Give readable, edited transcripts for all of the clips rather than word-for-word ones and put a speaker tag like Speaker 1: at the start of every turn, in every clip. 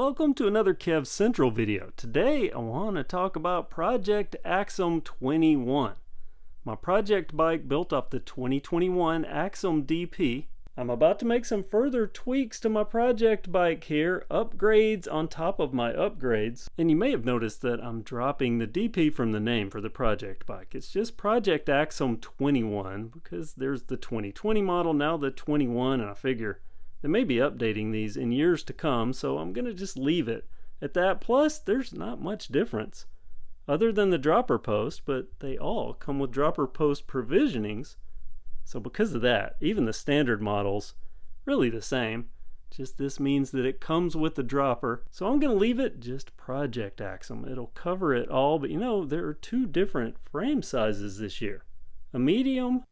Speaker 1: Welcome to another KevCentral video. Today I want to talk about Project Axum 21. My project bike built off the 2021 Axum DP. I'm about to make some further tweaks to my project bike here, upgrades on top of my upgrades. And you may have noticed that I'm dropping the DP from the name for the project bike. It's just Project Axum 21 because there's the 2020 model, now the 21, and I figure they may be updating these in years to come, so I'm going to just leave it at that. Plus, there's not much difference other than the dropper post, but they all come with dropper post provisionings. So because of that, even the standard models, really the same. Just this means that it comes with the dropper. So I'm going to leave it just Project Axum. It'll cover it all, but you know, there are two different frame sizes this year. A medium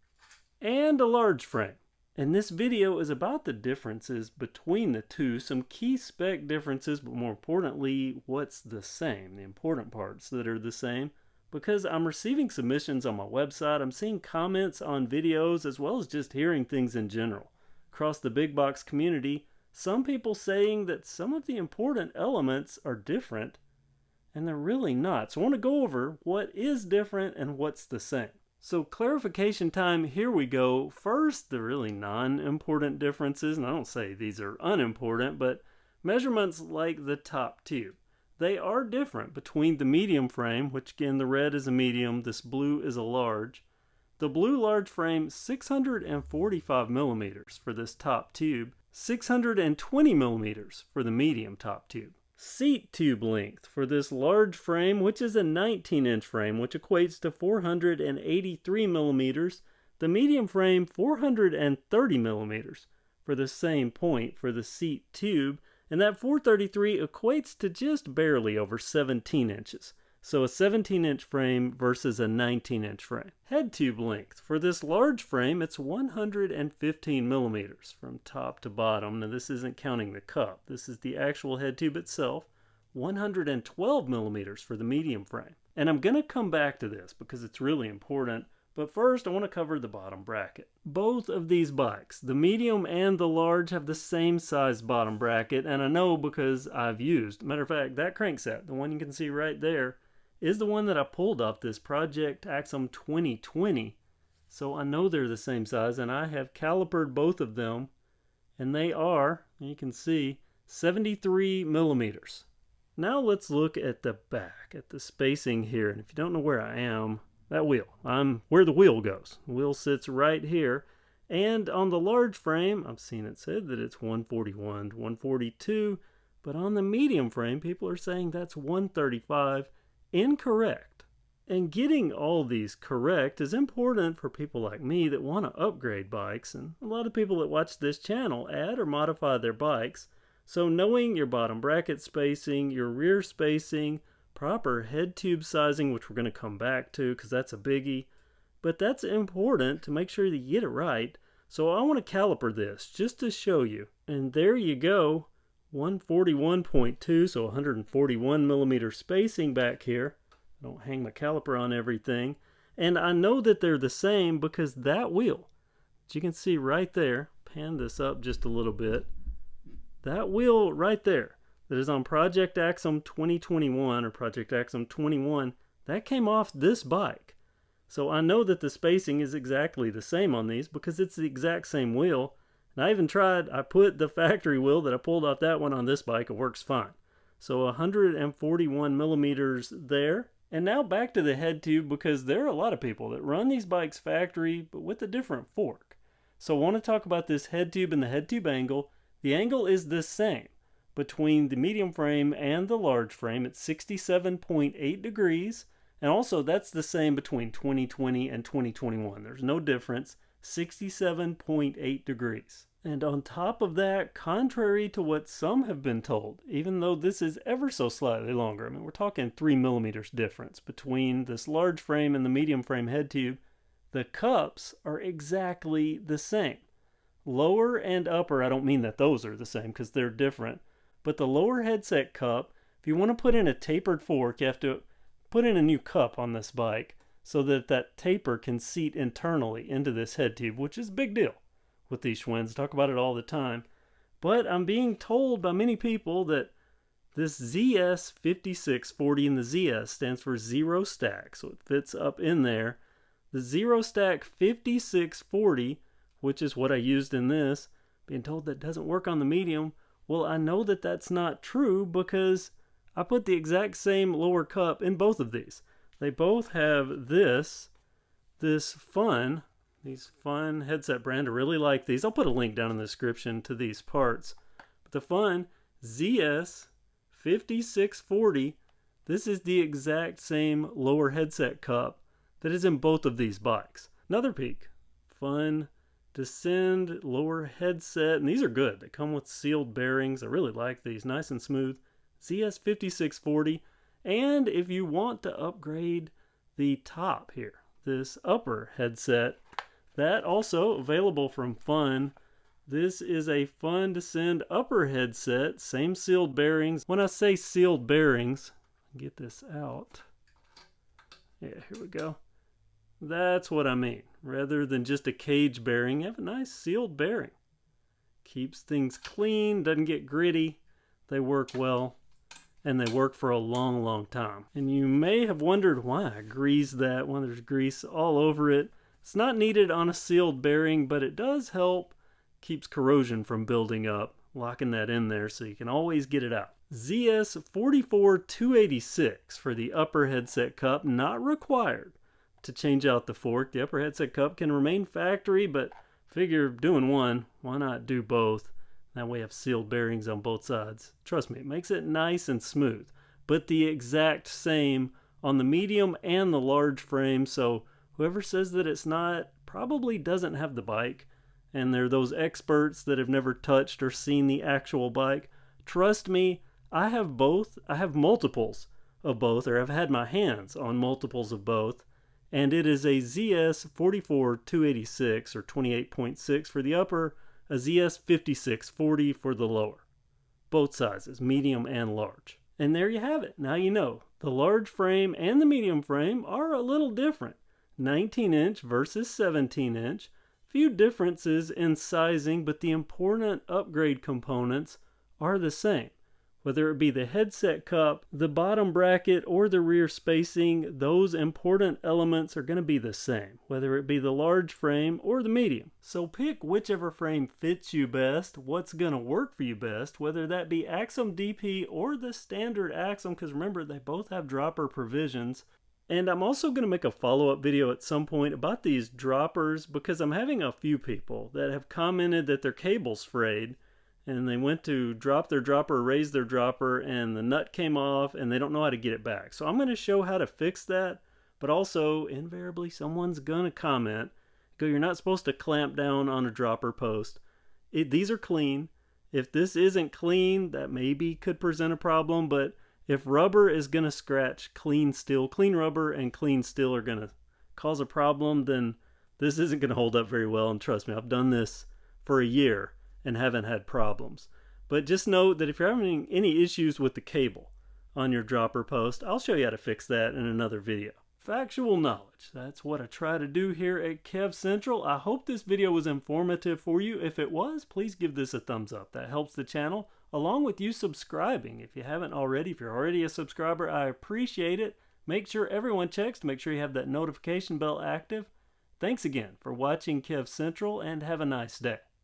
Speaker 1: and a large frame. And this video is about the differences between the two, some key spec differences, but more importantly, what's the same, the important parts that are the same. Because I'm receiving submissions on my website, I'm seeing comments on videos, as well as just hearing things in general. Across the big box community, some people saying that some of the important elements are different, and they're really not. So I want to go over what is different and what's the same. So clarification time, here we go. First, the really non-important differences, and I don't say these are unimportant, but measurements like the top tube. They are different between the medium frame, which again the red is a medium, this blue is a large. The blue large frame, 645 millimeters for this top tube, 620 millimeters for the medium top tube. Seat tube length for this large frame, which is a 19-inch frame, which equates to 483 millimeters. The medium frame, 430 millimeters for the same point for the seat tube. And that 433 equates to just barely over 17 inches. So a 17-inch frame versus a 19-inch frame. Head tube length. For this large frame, it's 115 millimeters from top to bottom. Now this isn't counting the cup. This is the actual head tube itself. 112 millimeters for the medium frame. And I'm going to come back to this because it's really important. But first, I want to cover the bottom bracket. Both of these bikes, the medium and the large, have the same size bottom bracket. And I know because I've used. Matter of fact, that crankset, the one you can see right there, is the one that I pulled off this Project Axum 2020. So I know they're the same size, and I have calipered both of them, and they are, you can see, 73 millimeters. Now let's look at the back, at the spacing here. And if you don't know where I am, that wheel, I'm where the wheel goes. The wheel sits right here. And on the large frame, I've seen it said that it's 141 to 142, but on the medium frame, people are saying that's 135. Incorrect. And getting all these correct is important for people like me that want to upgrade bikes, and a lot of people that watch this channel add or modify their bikes. So knowing your bottom bracket spacing, your rear spacing, proper head tube sizing, which we're going to come back to because that's a biggie, but that's important to make sure that you get it right. So I want to caliper this just to show you. And there you go. 141.2, so 141 millimeter spacing back here. I don't hang my caliper on everything. And I know that they're the same because that wheel, as you can see right there, pan this up just a little bit, that wheel right there that is on Project Axum 2021 or Project Axum 21, that came off this bike. So I know that the spacing is exactly the same on these because it's the exact same wheel. And I even tried, I put the factory wheel that I pulled off that one on this bike. It works fine. So 141 millimeters there. And now back to the head tube because there are a lot of people that run these bikes factory but with a different fork. So I want to talk about this head tube and the head tube angle. The angle is the same between the medium frame and the large frame. It's 67.8 degrees. And also that's the same between 2020 and 2021. There's no difference. 67.8 degrees. And on top of that, contrary to what some have been told, even though this is ever so slightly longer, I mean, we're talking 3 millimeters difference between this large frame and the medium frame head tube, the cups are exactly the same. Lower and upper, I don't mean that those are the same because they're different, but the lower headset cup, if you want to put in a tapered fork, you have to put in a new cup on this bike so that that taper can seat internally into this head tube, which is a big deal with these Schwinns. Talk about it all the time. But I'm being told by many people that This ZS5640, and the ZS stands for zero stack, so it fits up in there. The zero stack 5640, which is what I used in this, being told that doesn't work on the medium. Well, I know that that's not true because I put the exact same lower cup in both of these. They both have this Funn, these Funn headset brand. I really like these. I'll put a link down in the description to these parts. But the Funn ZS5640, this is the exact same lower headset cup that is in both of these bikes. Another peek. Funn Descend lower headset, and these are good. They come with sealed bearings. I really like these, nice and smooth. ZS5640, and if you want to upgrade the top here, this upper headset, that also available from Funn. This is a Funn Descend upper headset, same sealed bearings. When I say sealed bearings, get this out. Yeah, here we go. That's what I mean. Rather than just a cage bearing, you have a nice sealed bearing. Keeps things clean, doesn't get gritty. They work well, and they work for a long, long time. And you may have wondered why I greased that when there's grease all over it. It's not needed on a sealed bearing, but it does help. Keeps corrosion from building up, locking that in there so you can always get it out. ZS44286 for the upper headset cup, not required to change out the fork. The upper headset cup can remain factory, but figure doing one, why not do both? That way you have sealed bearings on both sides. Trust me, it makes it nice and smooth. But the exact same on the medium and the large frame, so whoever says that it's not probably doesn't have the bike, and they're those experts that have never touched or seen the actual bike. Trust me, I have both. I have multiples of both, or I've had my hands on multiples of both. And it is a ZS44286 or 28.6 for the upper, a ZS5640 for the lower. Both sizes, medium and large. And there you have it. Now you know. The large frame and the medium frame are a little different. 19-inch versus 17-inch. Few differences in sizing, but the important upgrade components are the same. Whether it be the headset cup, the bottom bracket, or the rear spacing, those important elements are going to be the same, whether it be the large frame or the medium. So pick whichever frame fits you best, what's going to work for you best, whether that be Axum DP or the standard Axum, because remember, they both have dropper provisions. And I'm also going to make a follow-up video at some point about these droppers, because I'm having a few people that have commented that their cable's frayed, and they went to drop their dropper, raise their dropper, and the nut came off, and they don't know how to get it back. So I'm going to show how to fix that, but also, invariably, someone's going to comment, go, you're not supposed to clamp down on a dropper post. These are clean. If this isn't clean, that maybe could present a problem, but if rubber is going to scratch clean steel, clean rubber and clean steel are going to cause a problem, then this isn't going to hold up very well, and trust me, I've done this for a year and haven't had problems. But just note that if you're having any issues with the cable on your dropper post, I'll show you how to fix that in another video. Factual knowledge, that's what I try to do here at KevCentral. I hope this video was informative for you. If it was, please give this a thumbs up. That helps the channel, along with you subscribing. If you haven't already, if you're already a subscriber, I appreciate it. Make sure everyone checks to make sure you have that notification bell active. Thanks again for watching KevCentral, and have a nice day.